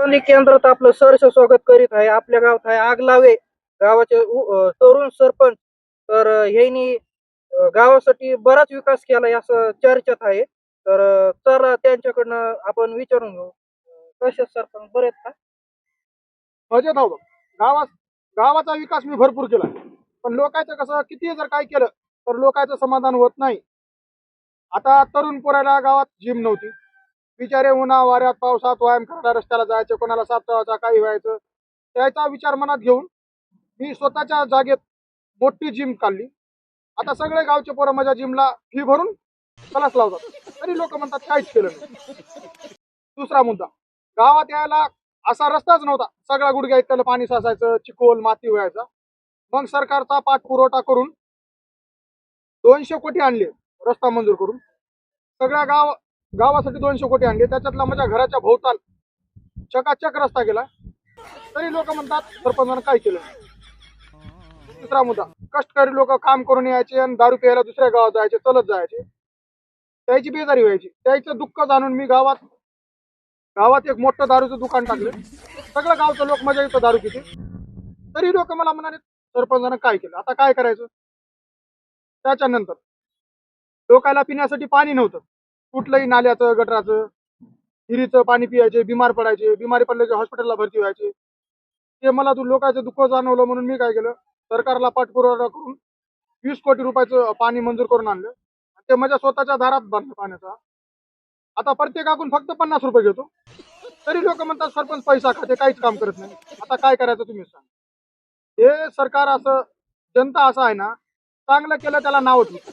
नुकसानी केंद्रात आपलं सहर्ष स्वागत करीत आहे. आपल्या गावात आहे आगलावे गावाचे तरुण सरपंच. तर ह्यांनी गावासाठी बराच विकास केलाय असं चर्चेत आहे. तर चला त्यांच्याकडनं आपण विचारून घेऊ. कसे सरपंच बरे आहेत का? मजेत आहो. गावात गावाचा विकास मी भरपूर केला, पण लोकांचं कसं किती जर काय केलं तर लोकांचं समाधान होत नाही. आता तरुण पोराला गावात जिम नव्हती, बिचारे उन्हा वाऱ्यात पावसात व्यायाम करायला रस्त्याला जायचं, कोणाला साप चावायचा काही व्हायचं. त्याचा विचार मनात घेऊन मी स्वतःच्या जागेत मोठी जिम काढली. आता सगळे गावचे पोरं माझ्या जिमला फी भरून क्लास लावतात, तरी लोक म्हणतात काहीच केलं नाही. दुसरा मुद्दा, गावात यायला असा रस्ताच नव्हता. सगळ्या गुडघ्या इतकं पाणी साचायचं, चिखोल माती व्हायचा. मग सरकारचा पाठपुरवठा करून 200 कोटी आणले रस्ता मंजूर करून. सगळ्या गावासाठी 200 कोटी आणले. त्याच्यातला माझ्या घराच्या भोवताल चकाचक रस्ता गेला, तरी लोक म्हणतात सरपंचानं काय केलं नाही. तिसरा मुद्दा, कष्टकरी लोक काम करून यायचे आणि दारू प्यायला दुसऱ्या गावात जायचे, चलत जायचे. त्याची बेजारी व्हायची. त्याचं दुःख जाणून मी गावात एक मोठं दारूचं दुकान टाकलं. सगळं गावचं लोक माझ्या इथं दारू पिते, तरी लोक मला म्हणाले सरपंचानं काय केलं. आता काय करायचं. त्याच्यानंतर लोकांना पिण्यासाठी पाणी नव्हतं. कुठलंही नाल्याचं, गटराचं, हिरीचं पाणी पियायचे, बिमार पडायचे. बिमारी पडले की हॉस्पिटलला भरती व्हायचे. ते मला लोकांचं दुःख जाणवलं, म्हणून मी काय केलं, सरकारला पाठपुरावा करून 20 कोटी रुपयाचं पाणी मंजूर करून आणलं. ते माझ्या स्वतःच्या दारात भरलं पाण्याचा. आता प्रत्येकाकडून फक्त 50 रुपये घेतो, तरी लोक म्हणतात सरपंच पैसा खाते, काहीच काम करत नाही. आता काय करायचं तुम्ही सांगा. हे सरकार असं, जनता असं आहे ना, चांगलं केलं त्याला नाव ठेवतं.